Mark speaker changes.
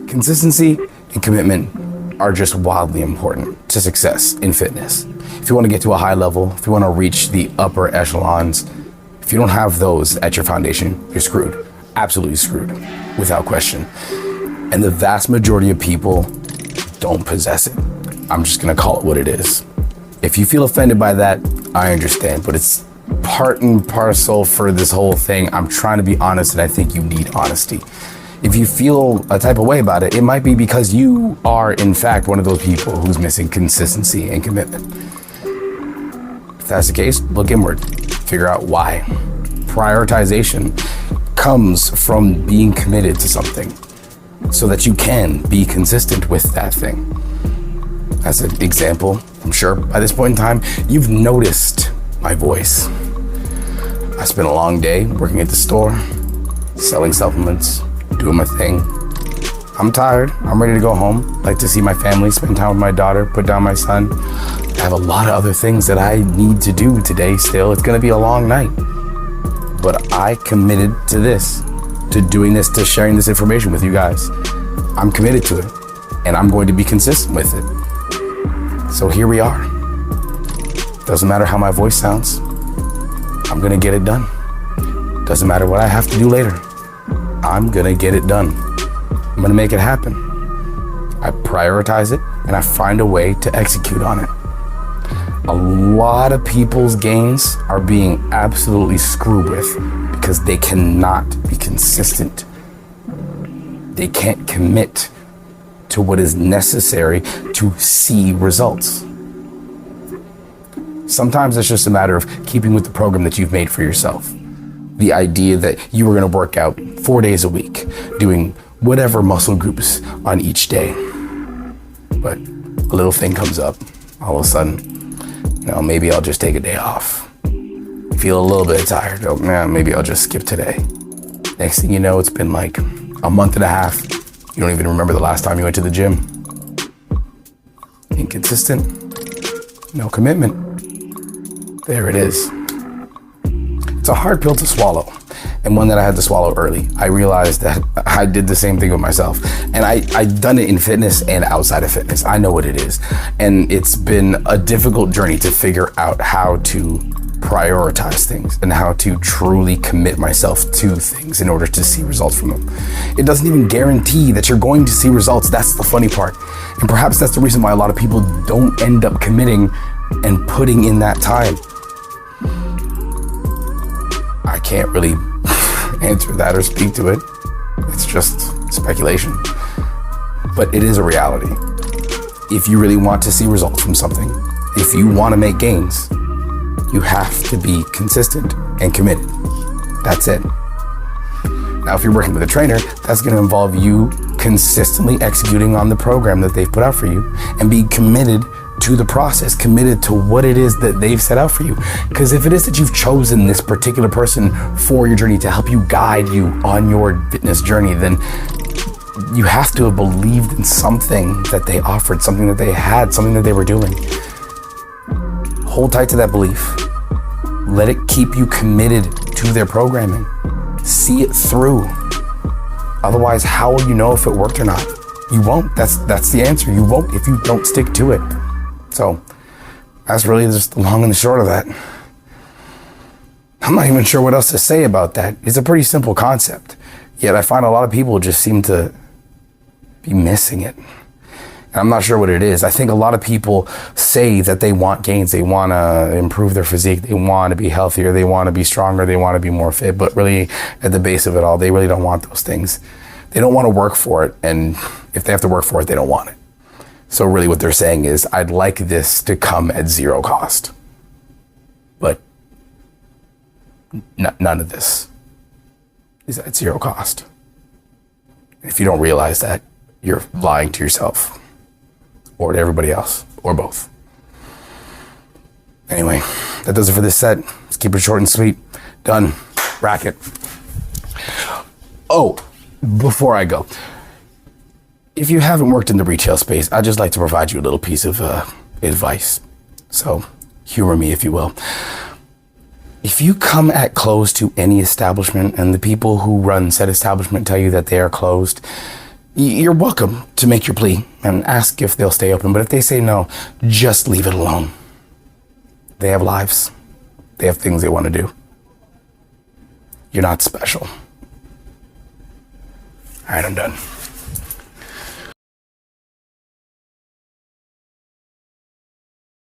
Speaker 1: Consistency and commitment are just wildly important to success in fitness. If you want to get to a high level, if you want to reach the upper echelons, if you don't have those at your foundation, you're screwed. Absolutely screwed, without question. And the vast majority of people don't possess it. I'm just gonna call it what it is. If you feel offended by that, I understand, but it's part and parcel for this whole thing. I'm trying to be honest, and I think you need honesty. If you feel a type of way about it, it might be because you are, in fact, one of those people who's missing consistency and commitment. If that's the case, look inward. Figure out why. Prioritization comes from being committed to something so that you can be consistent with that thing. As an example, I'm sure by this point in time, you've noticed my voice. I spent a long day working at the store, selling supplements, doing my thing. I'm tired. I'm ready to go home. Like to see my family, spend time with my daughter, put down my son. I have a lot of other things that I need to do today still. It's gonna be a long night. But I committed to this, to doing this, to sharing this information with you guys. I'm committed to it, and I'm going to be consistent with it. So here we are. Doesn't matter how my voice sounds. I'm gonna get it done. Doesn't matter what I have to do later. I'm gonna get it done. I'm gonna make it happen. I prioritize it and I find a way to execute on it. A lot of people's gains are being absolutely screwed with because they cannot be consistent. They can't commit to what is necessary to see results. Sometimes it's just a matter of keeping with the program that you've made for yourself. The idea that you were going to work out 4 days a week, doing whatever muscle groups on each day. But a little thing comes up, all of a sudden, maybe I'll just take a day off. Feel a little bit tired. Oh, man, maybe I'll just skip today. Next thing you know, it's been like a month and a half. You don't even remember the last time you went to the gym. Inconsistent, no commitment. There it is. It's a hard pill to swallow, and one that I had to swallow early. I realized that I did the same thing with myself, and I've done it in fitness and outside of fitness. I know what it is, and it's been a difficult journey to figure out how to prioritize things and how to truly commit myself to things in order to see results from them. It doesn't even guarantee that you're going to see results. That's the funny part, and perhaps that's the reason why a lot of people don't end up committing and putting in that time. I can't really answer that or speak to it. It's just speculation. But it is a reality. If you really want to see results from something, if you want to make gains, you have to be consistent and committed. That's it. Now, if you're working with a trainer, that's going to involve you consistently executing on the program that they've put out for you and be committed to the process, committed to what it is that they've set out for you. Because if it is that you've chosen this particular person for your journey to help you guide you on your fitness journey, then you have to have believed in something that they offered, something that they had, something that they were doing. Hold tight to that belief. Let it keep you committed to their programming. See it through. Otherwise, how will you know if it worked or not? You won't. That's the answer. You won't if you don't stick to it. So that's really just the long and the short of that. I'm not even sure what else to say about that. It's a pretty simple concept, yet I find a lot of people just seem to be missing it. And I'm not sure what it is. I think a lot of people say that they want gains, they want to improve their physique, they want to be healthier, they want to be stronger, they want to be more fit, but really at the base of it all, they really don't want those things. They don't want to work for it, and if they have to work for it, they don't want it. So really what they're saying is, I'd like this to come at zero cost. But none of this is at zero cost. If you don't realize that, you're lying to yourself or to everybody else, or both. Anyway, that does it for this set. Let's keep it short and sweet. Done. Racket. Oh, before I go, if you haven't worked in the retail space, I'd just like to provide you a little piece of advice. So humor me, if you will. If you come at close to any establishment and the people who run said establishment tell you that they are closed, You're welcome to make your plea and ask if they'll stay open. But if they say no, just leave it alone. They have lives. They have things they want to do. You're not special. All right, I'm done.